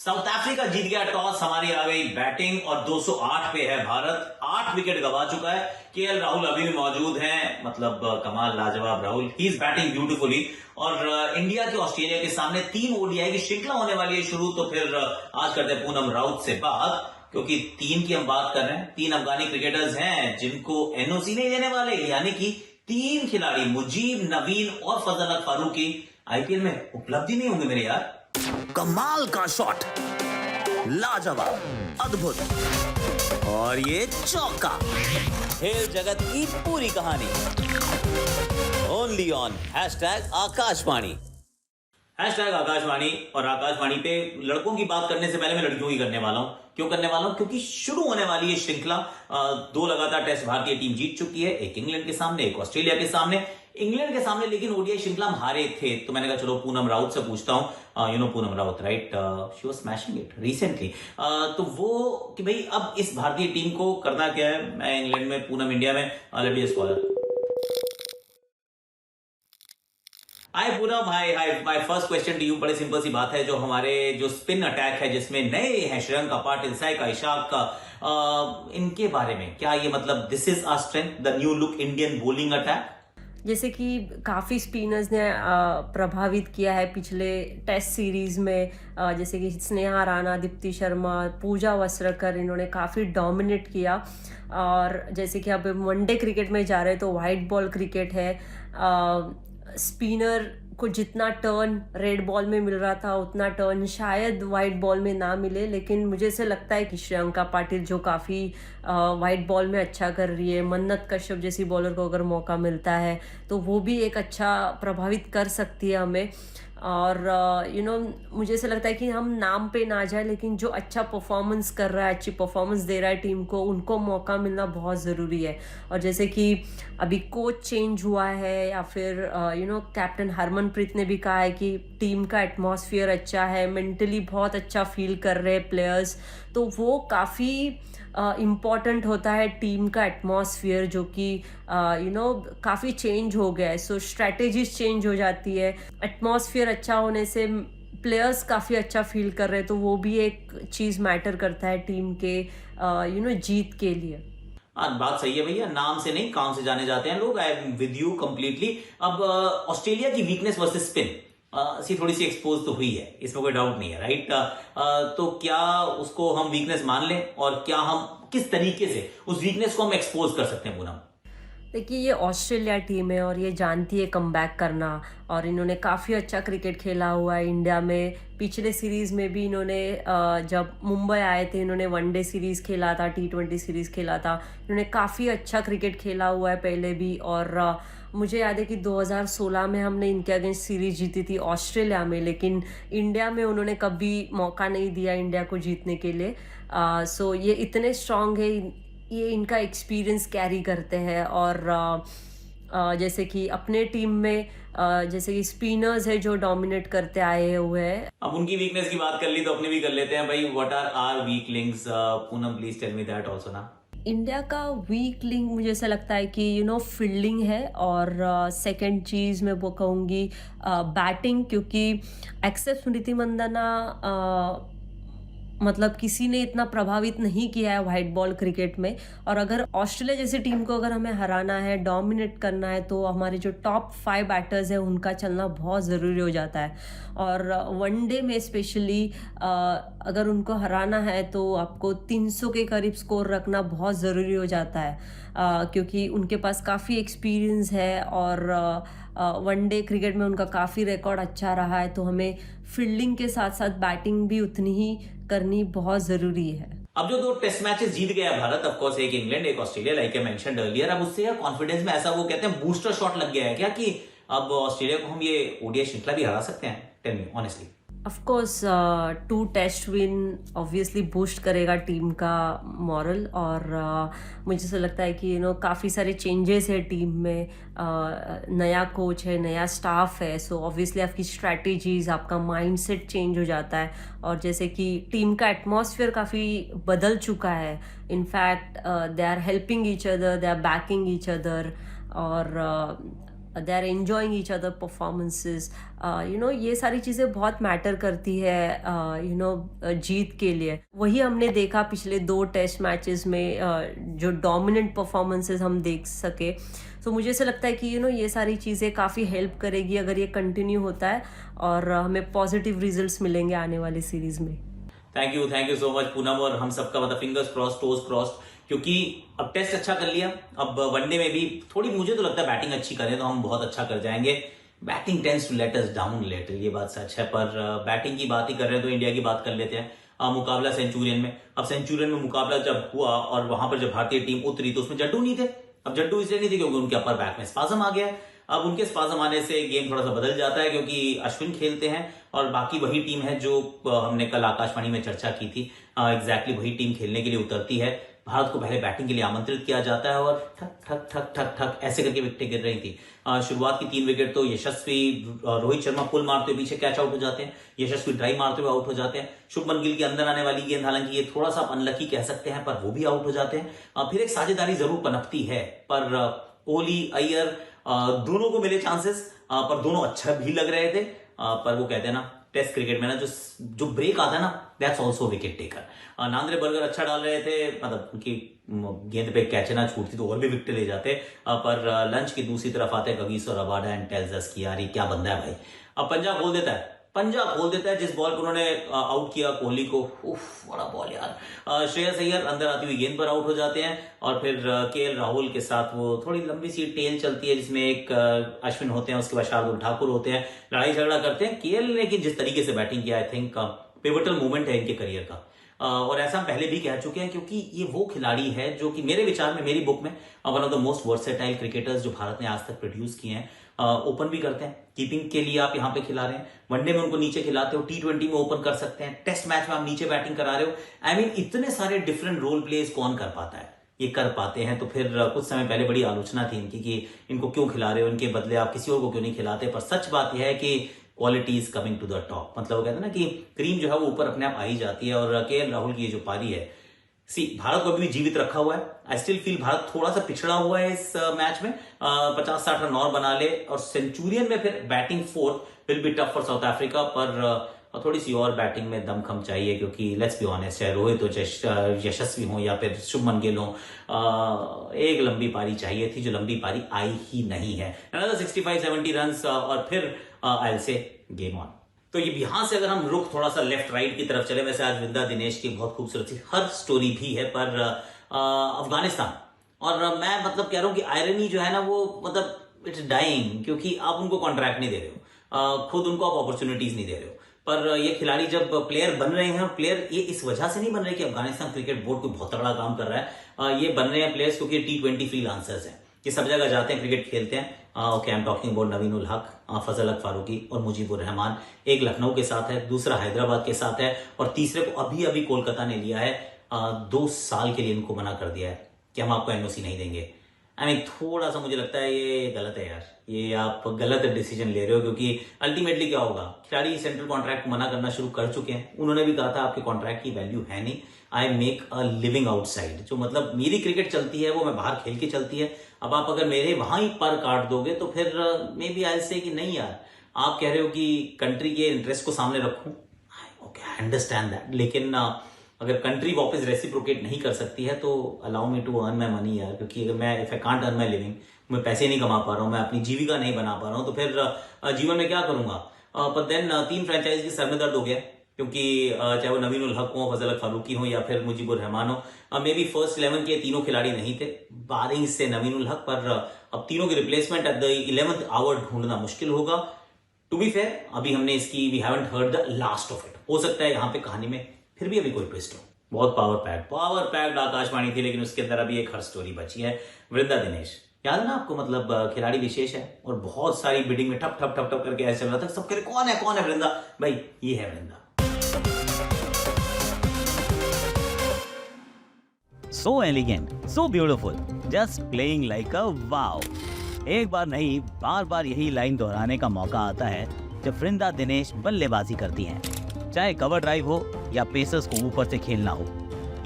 South Africa जीत गया toss, हमारी आ गई बैटिंग और 208 पे है भारत। 8 विकेट गंवा चुका है। केएल राहुल अभी भी मौजूद हैं, मतलब कमाल, लाजवाब Rahul, he is batting beautifully. और इंडिया के ऑस्ट्रेलिया के सामने 3 ओडीआई की श्रृंखला होने वाली है शुरू। तो फिर आज करते हैं पूनम राउत से बात, क्योंकि 3 की हम बात कर रहे हैं। 3 अफगानी क्रिकेटर्स हैं जिनको एनओसी नहीं देने वाले, यानी कि 3 खिलाड़ी मुजीब, नवीन और फजल हक फारूकी आईपीएल में उपलब्धि नहीं होंगे मेरे यार। कमाल का शॉट, लाजवाब, अद्भुत, और ये चौका। खेल जगत की पूरी कहानी ओनली ऑन #आकाशवाणी। #आकाशवाणी। और आकाशवाणी पे लड़कों की बात करने से पहले मैं लड़कियों की करने वाला हूं। क्यों करने वाला हूं? क्योंकि शुरू होने वाली ये श्रृंखला। 2 लगातार टेस्ट भारतीय टीम जीत चुकी है, एक इंग्लैंड के सामने, एक ऑस्ट्रेलिया के सामने। इंग्लैंड के सामने लेकिन ओडीआई श्रृंखला हम हारे थे, तो मैंने कहा चलो पूनम राउत से पूछता हूं। Poonam Raut, right, she was smashing it recently. तो वो कि भाई अब इस भारतीय टीम को करना क्या है। मैं इंग्लैंड में, पूनम इंडिया में। Let me caller. Hi Poonam, hi. My first question to you, बड़ी सिंपल सी बात है। जो हमारे जो स्पिन अटैक है जिसमें नए हैं श्रेयंका पाटिल, साइका इशाक का, इनके बारे में क्या ये मतलब this is our strength, the new look Indian bowling attack? जैसे कि काफ़ी स्पिनर्स ने प्रभावित किया है पिछले टेस्ट सीरीज में, जैसे कि स्नेहा राणा, दीप्ति शर्मा, पूजा वस्त्रकर, इन्होंने काफ़ी डोमिनेट किया। और जैसे कि अब वनडे क्रिकेट में जा रहे हैं तो वाइट बॉल क्रिकेट है। स्पिनर को जितना टर्न रेड बॉल में मिल रहा था उतना टर्न शायद वाइट बॉल में ना मिले, लेकिन मुझे ऐसे लगता है कि श्रेयंका पाटिल जो काफ़ी वाइट बॉल में अच्छा कर रही है, मन्नत कश्यप जैसी बॉलर को अगर मौका मिलता है तो वो भी एक अच्छा प्रभावित कर सकती है हमें। और मुझे ऐसा लगता है कि हम नाम पे ना जाए, लेकिन जो अच्छा परफॉर्मेंस कर रहा है, अच्छी परफॉर्मेंस दे रहा है टीम को, उनको मौका मिलना बहुत ज़रूरी है। और जैसे कि अभी कोच चेंज हुआ है, या फिर कैप्टन हरमनप्रीत ने भी कहा है कि टीम का एटमॉस्फेयर अच्छा है, मेंटली बहुत अच्छा फील कर रहे हैं प्लेयर्स, तो वो काफ़ी इम्पॉर्टेंट होता है टीम का एटमॉस्फेयर, जो कि काफ़ी चेंज हो गया है। सो स्ट्रैटेजीज चेंज हो जाती है, एटमॉस्फेयर अच्छा होने से प्लेयर्स काफ़ी अच्छा फील कर रहे हैं, तो वो भी एक चीज़ मैटर करता है टीम के जीत के लिए। बात सही है भैया, नाम से नहीं काम से जाने जाते हैं लोग। I am with you completely. अब ऑस्ट्रेलिया की वीकनेस वर्सेस स्पिन सी थोड़ी सी एक्सपोज तो हुई है, इसमें कोई डाउट नहीं है, राइट। तो क्या उसको हम वीकनेस मान लें, और क्या हम किस तरीके से उस वीकनेस को हम एक्सपोज कर सकते हैं पूनम? देखिए, ये ऑस्ट्रेलिया टीम है और ये जानती है कमबैक करना, और इन्होंने काफ़ी अच्छा क्रिकेट खेला हुआ है इंडिया में। पिछले सीरीज़ में भी इन्होंने जब मुंबई आए थे, इन्होंने वनडे सीरीज़ खेला था, T20 सीरीज़ खेला था। इन्होंने काफ़ी अच्छा क्रिकेट खेला हुआ है पहले भी। और मुझे याद है कि 2016 में हमने इनके अगेंस्ट सीरीज़ जीती थी ऑस्ट्रेलिया में, लेकिन इंडिया में उन्होंने कभी मौका नहीं दिया इंडिया को जीतने के लिए। सो ये इतने स्ट्रांग है, ये इनका एक्सपीरियंस कैरी करते हैं। और जैसे कि अपने टीम में जैसे कि स्पिनर्स है जो डोमिनेट करते आए हुए हैं। अब उनकी वीकनेस की बात कर ली तो अपनी भी कर लेते हैं भाई। What are our weak links? Poonam please tell me that also ना। इंडिया का वीक लिंक मुझे ऐसा लगता है कि फील्डिंग है, और सेकंड चीज़ मैं वो कहूँगी बैटिंग, क्योंकि एक्सेप्ट स्मृति मंदाना मतलब किसी ने इतना प्रभावित नहीं किया है वाइट बॉल क्रिकेट में। और अगर ऑस्ट्रेलिया जैसी टीम को अगर हमें हराना है, डोमिनेट करना है, तो हमारे जो टॉप 5 बैटर्स हैं उनका चलना बहुत ज़रूरी हो जाता है। और वनडे में स्पेशली अगर उनको हराना है तो आपको 300 के करीब स्कोर रखना बहुत ज़रूरी हो जाता है, क्योंकि उनके पास काफ़ी एक्सपीरियंस है, और वनडे क्रिकेट में उनका काफ़ी रिकॉर्ड अच्छा रहा है। तो हमें फील्डिंग के साथ साथ बैटिंग भी उतनी ही करनी बहुत ज़रूरी है। अब जो 2 टेस्ट मैचेस जीत गया भारत, ऑफ कोर्स एक इंग्लैंड एक Australia, like I mentioned earlier, अब उससे यार कॉन्फिडेंस में ऐसा वो कहते हैं बूस्टर शॉट लग गया है क्या, कि अब ऑस्ट्रेलिया को हम ये ओडीआई श्रृंखला भी हरा सकते हैं? Tell me honestly. Of course 2 test win obviously boost करेगा टीम का मॉरल। और मुझे ऐसा लगता है कि काफ़ी सारे चेंजेस है टीम में, नया कोच है, नया स्टाफ है, सो ऑब्वियसली आपकी स्ट्रैटेजीज, आपका माइंडसेट चेंज हो जाता है। और जैसे कि टीम का एटमॉस्फेयर काफ़ी बदल चुका है। In fact they are helping each other, they are backing each other. और they are enjoying each other performances, ये सारी चीज़ें बहुत मैटर करती है जीत के लिए। वही हमने देखा पिछले 2 टेस्ट मैचेस में, जो डोमिनेंट परफॉर्मेंसेस हम देख सके। तो मुझे ऐसा लगता है कि ये सारी चीज़ें काफ़ी हेल्प करेगी अगर ये कंटिन्यू होता है, और हमें पॉजिटिव रिजल्ट्स मिलेंगे आने वाली सीरीज में। Thank you so much Poonam, और हम सबका मतलब फिंगर्स क्रॉस, टोज क्रॉस, क्योंकि अब टेस्ट अच्छा कर लिया, अब वनडे में भी थोड़ी मुझे तो लगता है बैटिंग अच्छी करें तो हम बहुत अच्छा कर जाएंगे। Batting tends to let us down later, ये बात सच है, पर बैटिंग की बात ही कर रहे हैं तो इंडिया की बात कर लेते हैं। मुकाबला सेंचुरियन में, अब सेंचुरियन में मुकाबला जब हुआ और वहां पर जब भारतीय टीम उतरी तो उसमें जड्डू नहीं थे। अब जड्डू इसलिए नहीं थे क्योंकि उनके अपर बैक में स्पाजम आ गया है। अब उनके स्पाजम आने से गेम थोड़ा सा बदल जाता है, क्योंकि अश्विन खेलते हैं और बाकी वही टीम है जो हमने कल आकाशवाणी में चर्चा की थी, एग्जैक्टली वही टीम खेलने के लिए उतरती है। भारत को पहले बैटिंग के लिए आमंत्रित किया जाता है और ठक ठक ठक ठक ठक ऐसे करके विकेटें गिर रही थी। शुरुआत की 3 विकेट तो यशस्वी, रोहित शर्मा पुल मारते हुए पीछे कैच आउट हो जाते हैं, यशस्वी ड्राइव मारते हुए आउट हो जाते हैं। शुभमन गिल के अंदर आने वाली गेंद, हालांकि ये थोड़ा सा अनलकी कह सकते हैं, पर वो भी आउट हो जाते हैं। फिर एक साझेदारी जरूर पनपती है, पर कोहली, अय्यर दोनों को मिले चांसेस, पर दोनों अच्छा भी लग रहे थे। पर वो कहते हैं ना टेस्ट क्रिकेट में ना जो ब्रेक आता है ना, that's also wicket taker. Nandre Burger अच्छा डाल रहे थे, मतलब उनकी गेंद पे कैच ना छूटती तो और भी विकेट ले जाते, पर लंच की दूसरी तरफ आते Kagiso Rabada and tells us कि यार ये क्या बंदा है भाई। अब पंजाब खोल देता है जिस बॉल को उन्होंने आउट किया कोहली को, उफ बड़ा बॉल यार। श्रेयस अय्यर अंदर आती हुई गेंद पर आउट हो जाते हैं, और फिर केएल राहुल के साथ वो थोड़ी लंबी सी टेल चलती है जिसमें एक अश्विन होते हैं, उसके बाद शार्दुल ठाकुर होते हैं, लड़ाई झगड़ा करते हैं। केएल ने जिस तरीके से बैटिंग किया, आई थिंक पिवटल मोमेंट है इनके करियर का, और ऐसा हम पहले भी कह चुके हैं, क्योंकि ये वो खिलाड़ी है जो कि मेरे विचार में, मेरी बुक में one of the most versatile cricketers जो भारत ने आज तक प्रोड्यूस किए हैं। ओपन भी करते हैं, कीपिंग के लिए आप यहाँ पे खिला रहे हैं, वनडे में उनको नीचे खिलाते हो, T20 में ओपन कर सकते हैं, टेस्ट मैच में आप नीचे बैटिंग करा रहे हो। आई मीन इतने सारे डिफरेंट रोल प्लेस कौन कर पाता है, ये कर पाते हैं। तो फिर कुछ समय पहले बड़ी आलोचना थी इनकी कि इनको क्यों खिला रहे हो, इनके बदले आप किसी और को क्यों नहीं खिलाते, पर सच बात यह है कि quality is coming to the top. मतलब वो कहते हैं ना कि क्रीम जो है वो ऊपर अपने आप आ ही जाती है, और केएल राहुल की ये जो पारी है, भारत को अभी भी जीवित रखा हुआ है। आई स्टिल फील भारत थोड़ा सा पिछड़ा हुआ है इस मैच में, 50-60 रन और बना ले और सेंचुरियन में फिर batting fourth will be tough for south Africa, पर थोड़ी सी और बैटिंग में दमखम चाहिए, क्योंकि लेट्स बी ऑनेस्ट, चाहे रोहित हो, चाहे यशस्वी हो या फिर शुभमन गिल हो, एक लंबी पारी चाहिए थी, जो लंबी पारी आई ही नहीं है। 65-70 रन और फिर आई से गेम ऑन। तो ये यहां से अगर हम रुख थोड़ा सा लेफ्ट राइट की तरफ चले, वैसे आज वृंदा दिनेश की बहुत खूबसूरत सी हर स्टोरी भी है, पर अफगानिस्तान, और मैं मतलब कह रहा हूं कि आयरनी जो है ना वो मतलब इट्स डाइंग, क्योंकि आप उनको कॉन्ट्रैक्ट नहीं दे रहे हो, खुद उनको आप अपॉर्चुनिटीज नहीं दे रहे हो। पर ये खिलाड़ी जब प्लेयर बन रहे हैं, प्लेयर ये इस वजह से नहीं बन रहे कि अफगानिस्तान क्रिकेट बोर्ड कोई बहुत तगड़ा काम कर रहा है, ये बन रहे हैं प्लेयर्स क्योंकि T20 फ्रीलांसर्स हैं, ये सब जगह जाते हैं, क्रिकेट खेलते हैं। Okay, I am talking about Naveen ul Haq, Fazal हक फारूकी और मुजीबुर रहमान। एक लखनऊ के साथ है, दूसरा हैदराबाद के साथ है, और तीसरे को अभी अभी कोलकाता ने लिया है। 2 साल के लिए इनको मना कर दिया है कि हम आपको एनओसी नहीं देंगे। आई मीन थोड़ा सा मुझे लगता है ये गलत है यार, ये आप गलत डिसीजन ले रहे हो, क्योंकि अल्टीमेटली क्या होगा, खिलाड़ी सेंट्रल कॉन्ट्रैक्ट मना करना शुरू कर चुके हैं। उन्होंने भी कहा था आपके कॉन्ट्रैक्ट की वैल्यू है नहीं, I make a living outside, जो मतलब मेरी क्रिकेट चलती है वो मैं बाहर खेल के चलती है। अब आप अगर मेरे वहां ही पर काट दोगे तो फिर मे बी आई से कि नहीं यार, आप कह रहे हो कि कंट्री के इंटरेस्ट को सामने रखूं, ओके आई अंडरस्टैंड दैट, लेकिन अगर कंट्री वापस रेसिप्रोकेट नहीं कर सकती है तो allow me to earn my money यार, क्योंकि अगर मैं if I can't earn my living, मैं पैसे नहीं कमा पा रहा हूँ, मैं अपनी जीविका नहीं बना पा रहा हूँ, तो फिर जीवन में क्या करूंगा। पर देन 3 फ्रेंचाइज की सर में दर्द हो गया, क्योंकि चाहे वो नवीन उल हक हो, फजल हक फारूकी हो या फिर मुजीबुर रहमान हो, मे बी फर्स्ट 11 के तीनों खिलाड़ी नहीं थे, बारिंग से नवीन उल हक, पर अब तीनों की replacement at the 11th our ढूंढना मुश्किल होगा। टू बी फेयर, अभी हमने इसकी we haven't heard the last of it, हो सकता है यहाँ पे कहानी में फिर भी अभी कोई ट्विस्ट हो। बहुत पावर पैक्ड आकाशवाणी थी, लेकिन उसके अंदर अभी एक हर स्टोरी बची है। वृंदा दिनेश, याद है ना आपको, मतलब खिलाड़ी विशेष है और बहुत सारी बिडिंग में ठप ठप ठप ठप करके ऐसे चल रहा था, सब कह रहे कौन है वृंदा, भाई ये है वृंदा। So elegant, so beautiful, just playing like a wow. एक बार नहीं, बार बार यही लाइन दोहराने का मौका आता है जब वृंदा दिनेश बल्लेबाजी करती हैं, चाहे कवर ड्राइव हो या पेसर्स को ऊपर से खेलना हो।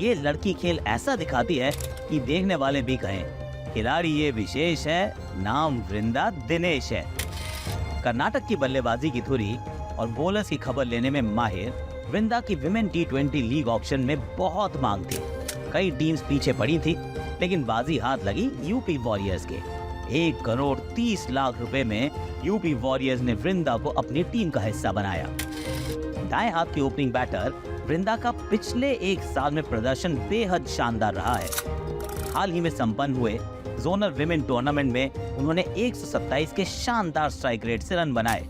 ये लड़की खेल ऐसा दिखाती है कि देखने वाले भी कहें खिलाड़ी ये विशेष है, नाम वृंदा दिनेश है। कर्नाटक की बल्लेबाजी की धुरी और बॉलर्स की खबर लेने में माहिर वृंदा की विमेन T20 लीग ऑक्शन में बहुत मांग थी। कई टीम्स पीछे पड़ी थी, लेकिन बाजी हाथ लगी यूपी वॉरियर्स के। 1 करोड़ 30 लाख रुपए में यूपी वॉरियर्स ने वृंदा को अपनी टीम का हिस्सा बनाया। दाएं हाथ की ओपनिंग बैटर वृंदा का पिछले 1 साल में प्रदर्शन बेहद शानदार रहा है। हाल ही में संपन्न हुए जोनल विमेन टूर्नामेंट में उन्होंने 127 के शानदार स्ट्राइक रेट से रन बनाए।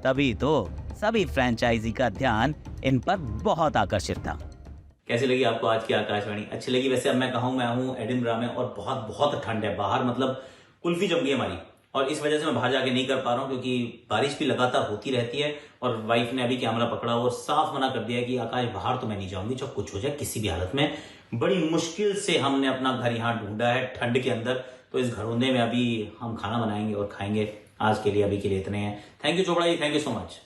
तभी तो सभी फ्रेंचाइजी का ध्यान इन पर बहुत आकर्षित था। कैसी लगी आपको आज की आकाशवाणी? अच्छी लगी? वैसे अब मैं कहूँ, मैं हूँ एडिनबरा में और बहुत बहुत ठंड है बाहर, मतलब कुल्फी जम गई हमारी, और इस वजह से मैं बाहर जाके नहीं कर पा रहा हूँ क्योंकि बारिश भी लगातार होती रहती है। और वाइफ ने अभी कैमरा पकड़ा और साफ मना कर दिया कि आकाश बाहर तो मैं नहीं जाऊंगी, जब कुछ हो जाए किसी भी हालत में। बड़ी मुश्किल से हमने अपना घर यहाँ ढूंढा है ठंड के अंदर, तो इस घरौंदे में अभी हम खाना बनाएंगे और खाएंगे। आज के लिए अभी के लिए इतने हैं। Thank you Chopra ji, thank you so much.